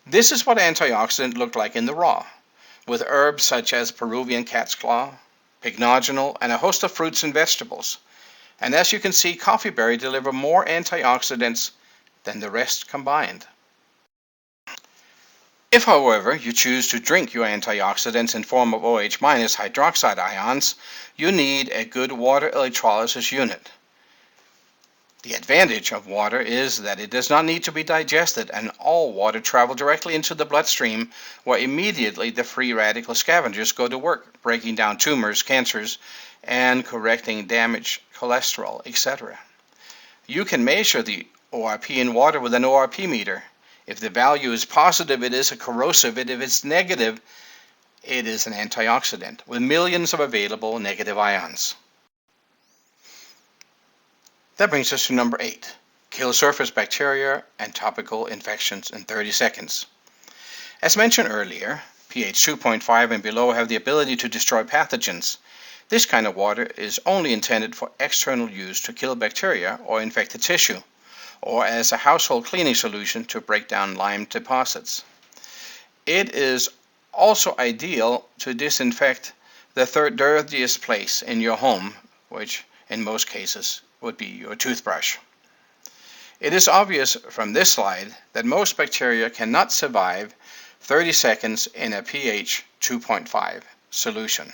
S1: This is what antioxidants look like in the raw, with herbs such as Peruvian cat's claw, pycnogenol, and a host of fruits and vegetables. And as you can see, coffee berry deliver more antioxidants than the rest combined. If, however, you choose to drink your antioxidants in form of OH- hydroxide ions, you need a good water electrolysis unit. The advantage of water is that it does not need to be digested, and all water travels directly into the bloodstream, where immediately the free radical scavengers go to work, breaking down tumors, cancers, and correcting damaged cholesterol, etc. You can measure the ORP in water with an ORP meter. If the value is positive, it is a corrosive, and if it's negative, it is an antioxidant, with millions of available negative ions. That brings us to number 8. Kill surface bacteria and topical infections in 30 seconds. As mentioned earlier, pH 2.5 and below have the ability to destroy pathogens. This kind of water is only intended for external use to kill bacteria or infected tissue, or as a household cleaning solution to break down lime deposits. It is also ideal to disinfect the third dirtiest place in your home, which in most cases would be your toothbrush. It is obvious from this slide that most bacteria cannot survive 30 seconds in a pH 2.5 solution.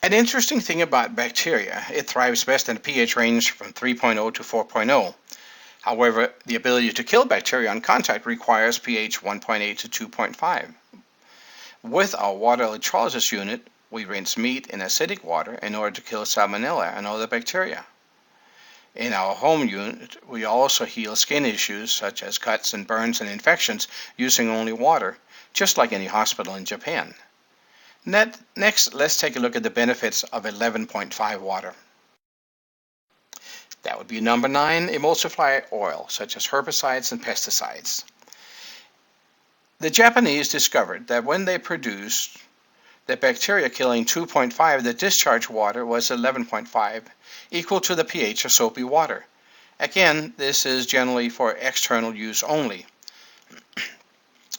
S1: An interesting thing about bacteria, it thrives best in a pH range from 3.0 to 4.0. However, the ability to kill bacteria on contact requires pH 1.8 to 2.5. With our water electrolysis unit, we rinse meat in acidic water in order to kill salmonella and other bacteria. In our home unit, we also heal skin issues such as cuts and burns and infections using only water, just like any hospital in Japan. Next, let's take a look at the benefits of 11.5 water. That would be number 9, emulsify oil, such as herbicides and pesticides. The Japanese discovered that when they produced the bacteria killing 2.5, the discharge water was 11.5, equal to the pH of soapy water. Again, this is generally for external use only.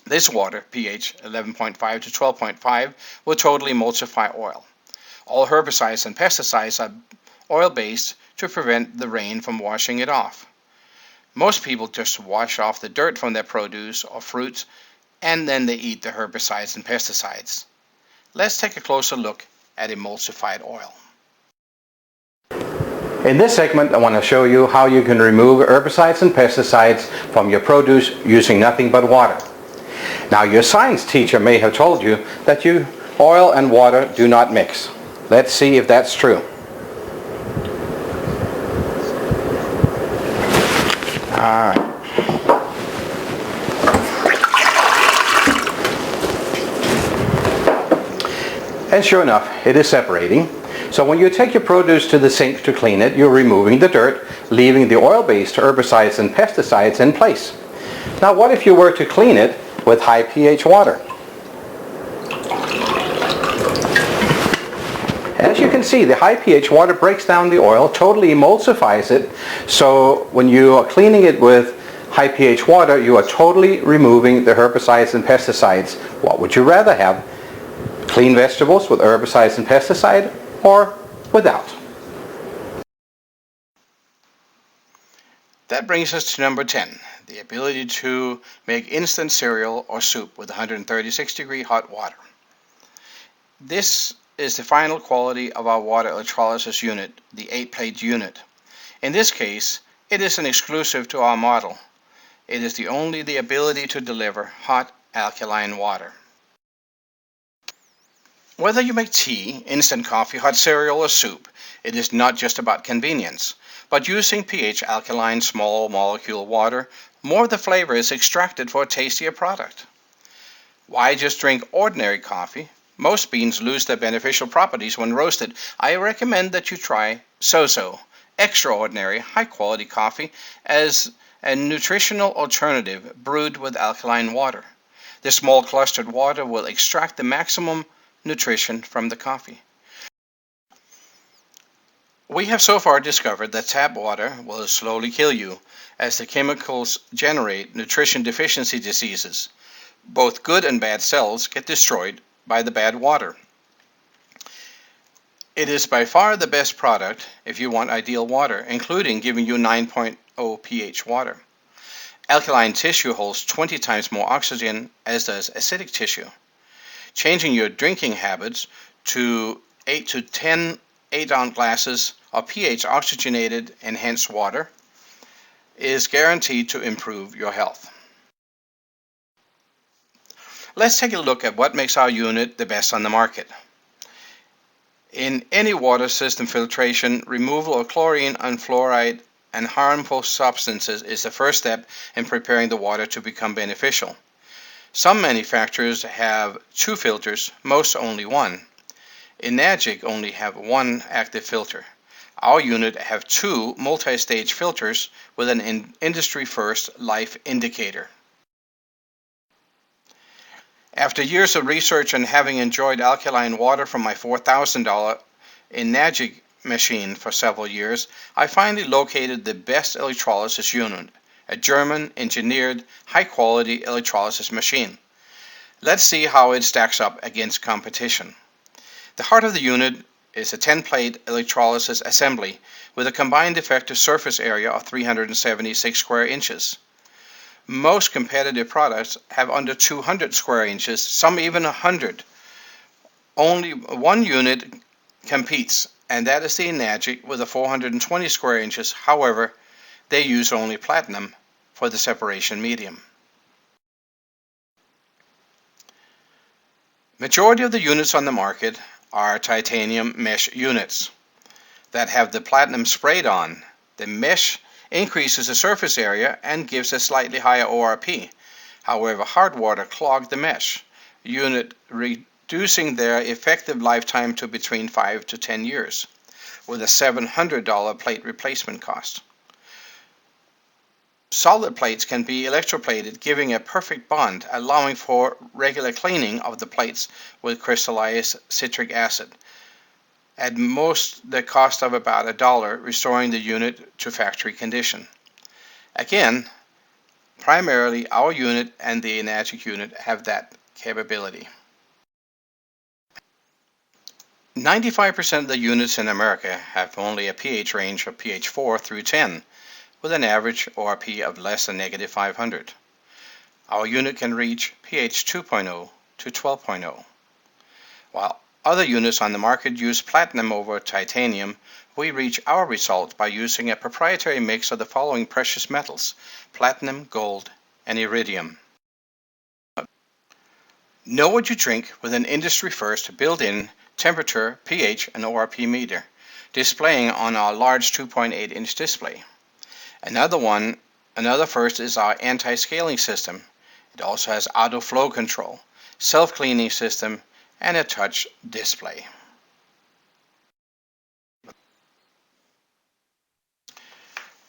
S1: This water, pH 11.5 to 12.5, will totally emulsify oil. All herbicides and pesticides are oil-based to prevent the rain from washing it off. Most people just wash off the dirt from their produce or fruits, and then they eat the herbicides and pesticides. Let's take a closer look at emulsified oil.
S4: In this segment, I want to show you how you can remove herbicides and pesticides from your produce using nothing but water. Now, your science teacher may have told you that oil and water do not mix. Let's see if that's true. All right. And sure enough, it is separating. So when you take your produce to the sink to clean it, you're removing the dirt, leaving the oil-based herbicides and pesticides in place. Now, what if you were to clean it with high pH water? As you can see, the high pH water breaks down the oil, totally emulsifies it. So when you are cleaning it with high pH water, you are totally removing the herbicides and pesticides. What would you rather have? Clean vegetables with herbicides and pesticide, or without?
S1: That brings us to number 10, the ability to make instant cereal or soup with 136-degree hot water. This is the final quality of our water electrolysis unit, the 8-plate unit. In this case, it is an exclusive to our model. It is only the ability to deliver hot alkaline water. Whether you make tea, instant coffee, hot cereal, or soup, it is not just about convenience, but using pH alkaline small molecule water, more of the flavor is extracted for a tastier product. Why just drink ordinary coffee? Most beans lose their beneficial properties when roasted. I recommend that you try So-So, extraordinary high-quality coffee, as a nutritional alternative brewed with alkaline water. The small clustered water will extract the maximum nutrition from the coffee. We have so far discovered that tap water will slowly kill you, as the chemicals generate nutrition deficiency diseases. Both good and bad cells get destroyed by the bad water. It is by far the best product if you want ideal water, including giving you 9.0 pH water. Alkaline tissue holds 20 times more oxygen as does acidic tissue. Changing your drinking habits to 8 to 10 8-ounce glasses of pH oxygenated enhanced water is guaranteed to improve your health. Let's take a look at what makes our unit the best on the market. In any water system filtration, removal of chlorine and fluoride and harmful substances is the first step in preparing the water to become beneficial. Some manufacturers have 2 filters, most only 1. Enagic only have 1 active filter. Our unit have 2 multi-stage filters with an industry-first life indicator. After years of research and having enjoyed alkaline water from my $4,000 Enagic machine for several years, I finally located the best electrolysis unit, a German engineered high-quality electrolysis machine. Let's see how it stacks up against competition. The heart of the unit is a 10-plate electrolysis assembly with a combined effective surface area of 376 square inches. Most competitive products have under 200 square inches, some even 100. Only one unit competes, and that is the Enagic with a 420 square inches. However, they use only platinum for the separation medium. Majority of the units on the market are titanium mesh units that have the platinum sprayed on. The mesh increases the surface area and gives a slightly higher ORP. However, hard water clogged the mesh unit, reducing their effective lifetime to between 5 to 10 years, with a $700 plate replacement cost. Solid plates can be electroplated, giving a perfect bond, allowing for regular cleaning of the plates with crystallized citric acid. At most the cost of about $1, restoring the unit to factory condition. Again, primarily our unit and the Enagic unit have that capability. 95% of the units in America have only a pH range of pH 4 through 10, with an average ORP of less than -500. Our unit can reach pH 2.0 to 12.0. While other units on the market use platinum over titanium, we reach our results by using a proprietary mix of the following precious metals: platinum, gold, and iridium. Know what you drink with an industry-first built-in temperature, pH, and ORP meter, displaying on our large 2.8-inch display. Another first is our anti-scaling system. It also has auto flow control, self-cleaning system, and a touch display.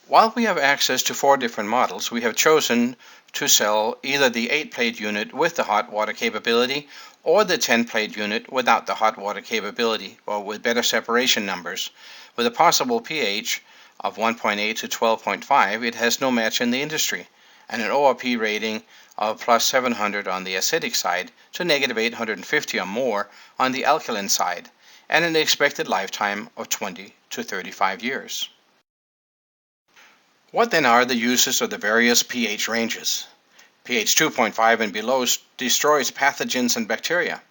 S1: While we have access to 4 different models, we have chosen to sell either the 8-plate unit with the hot water capability or the 10-plate unit without the hot water capability, or with better separation numbers. With a possible pH of 1.8 to 12.5, it has no match in the industry, and an ORP rating of plus 700 on the acidic side to negative 850 or more on the alkaline side, and an expected lifetime of 20 to 35 years. What then are the uses of the various pH ranges? pH 2.5 and below destroys pathogens and bacteria.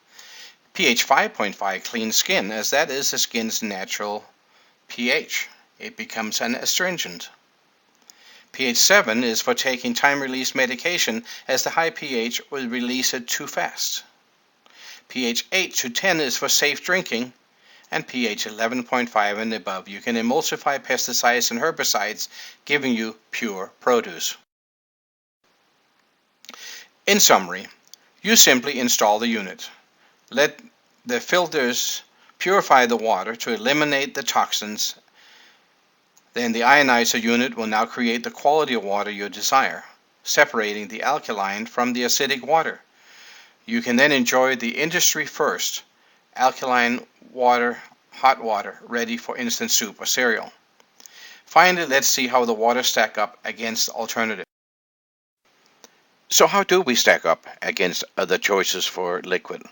S1: pH 5.5 cleans skin, as that is the skin's natural pH. It becomes an astringent. pH 7 is for taking time-release medication, as the high pH will release it too fast. pH 8 to 10 is for safe drinking, and pH 11.5 and above you can emulsify pesticides and herbicides, giving you pure produce. In summary, you simply install the unit. Let the filters purify the water to eliminate the toxins. Then the ionizer unit will now create the quality of water you desire, separating the alkaline from the acidic water. You can then enjoy the industry-first alkaline water, hot water, ready for instant soup or cereal. Finally, let's see how the water stack up against alternatives. So how do we stack up against other choices for liquid?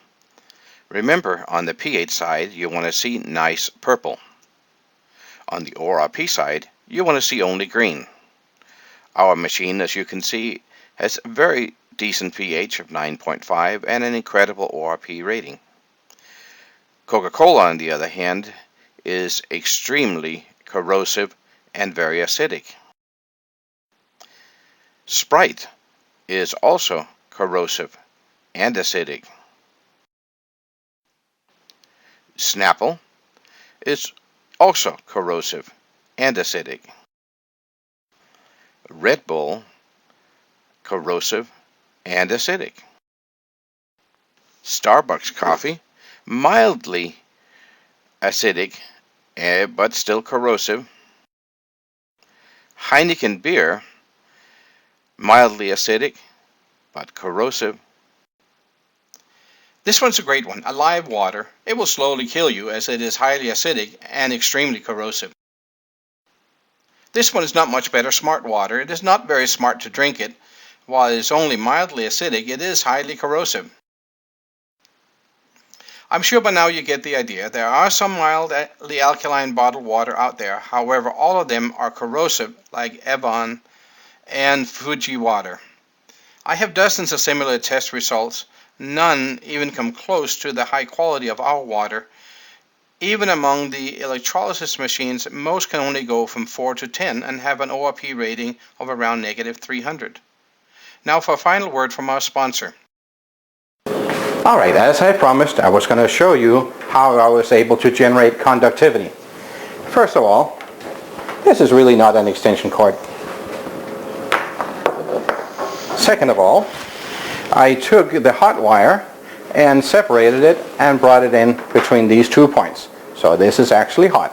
S1: Remember, on the pH side, you want to see nice purple. On the ORP side, you want to see only green.
S5: Our machine, as you can see, has a very decent pH of 9.5 and an incredible ORP rating. Coca-Cola, on the other hand, is extremely corrosive and very acidic. Sprite is also corrosive and acidic. Snapple is also corrosive and acidic. Red Bull, corrosive and acidic. Starbucks coffee, mildly acidic but still corrosive. Heineken beer, mildly acidic but corrosive.
S1: This one's a great one, Alive water. It will slowly kill you as it is highly acidic and extremely corrosive. This one is not much better, Smart water. It is not very smart to drink it. While it is only mildly acidic, it is highly corrosive. I'm sure by now you get the idea. There are some mildly alkaline bottled water out there. However, all of them are corrosive, like Evian and Fuji water. I have dozens of similar test results. None even come close to the high quality of our water. Even among the electrolysis machines, most can only go from 4 to 10 and have an ORP rating of around -300. Now for a final word from our sponsor.
S4: Alright, as I promised, I was going to show you how I was able to generate conductivity. First of all, this is really not an extension cord. Second of all, I took the hot wire and separated it and brought it in between these 2 points. So this is actually hot.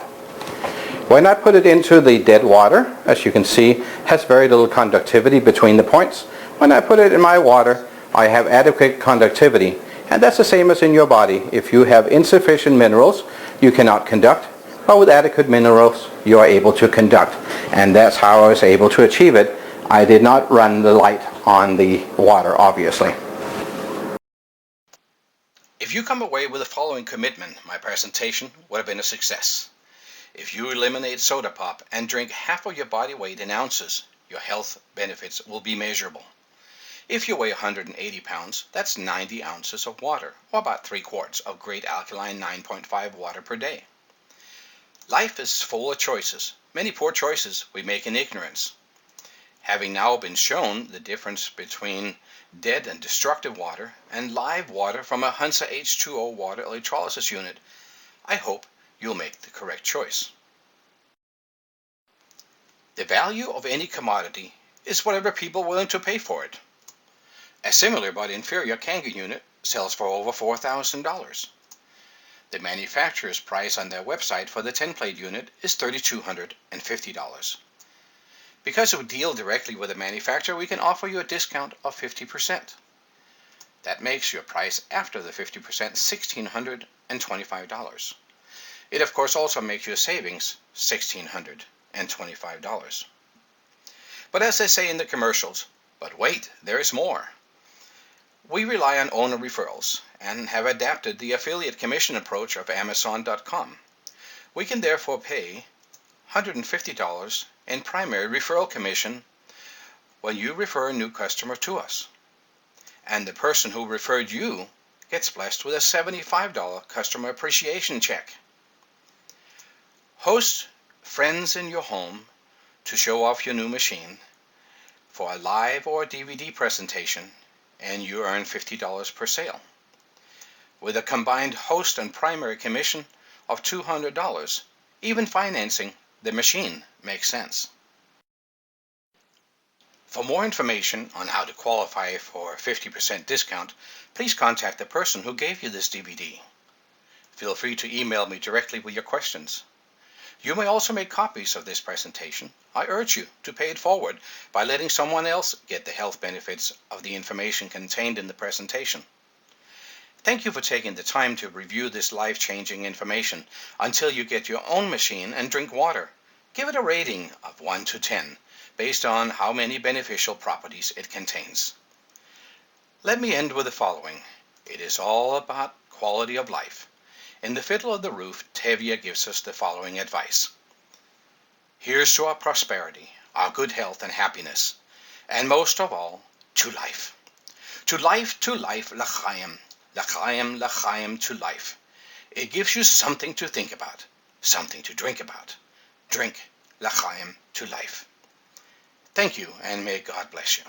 S4: When I put it into the dead water, as you can see, has very little conductivity between the points. When I put it in my water, I have adequate conductivity. And that's the same as in your body. If you have insufficient minerals, you cannot conduct. But with adequate minerals, you are able to conduct. And that's how I was able to achieve it. I did not run the light on the water, obviously.
S1: If you come away with the following commitment, my presentation would have been a success. If you eliminate soda pop and drink half of your body weight in ounces, your health benefits will be measurable. If you weigh 180 pounds, that's 90 ounces of water, or about 3 quarts of great alkaline 9.5 water per day. Life is full of choices. Many poor choices we make in ignorance. Having now been shown the difference between dead and destructive water and live water from a Hunza-H2O water electrolysis unit, I hope you'll make the correct choice. The value of any commodity is whatever people are willing to pay for it. A similar but inferior Kangen unit sells for over $4,000. The manufacturer's price on their website for the 10-plate unit is $3,250. Because we deal directly with the manufacturer, we can offer you a discount of 50%. That makes your price after the 50% $1,625. It of course also makes you a savings $1,625. But as they say in the commercials, but wait, there is more. We rely on owner referrals and have adapted the affiliate commission approach of Amazon.com. We can therefore pay $150 in primary referral commission when you refer a new customer to us. And the person who referred you gets blessed with a $75 customer appreciation check. Host friends in your home to show off your new machine for a live or DVD presentation, and you earn $50 per sale. With a combined host and primary commission of $200, even financing the machine makes sense. For more information on how to qualify for a 50% discount, please contact the person who gave you this DVD. Feel free to email me directly with your questions. You may also make copies of this presentation. I urge you to pay it forward by letting someone else get the health benefits of the information contained in the presentation. Thank you for taking the time to review this life-changing information until you get your own machine and drink water. Give it a rating of 1 to 10 based on how many beneficial properties it contains. Let me end with the following. It is all about quality of life. In The Fiddle of the Roof, Tevye gives us the following advice. Here's to our prosperity, our good health and happiness, and most of all, to life. To life, l'chaim. L'chaim, l'chaim, to life. It gives you something to think about, something to drink about. Drink l'chaim, to life. Thank you, and may God bless you.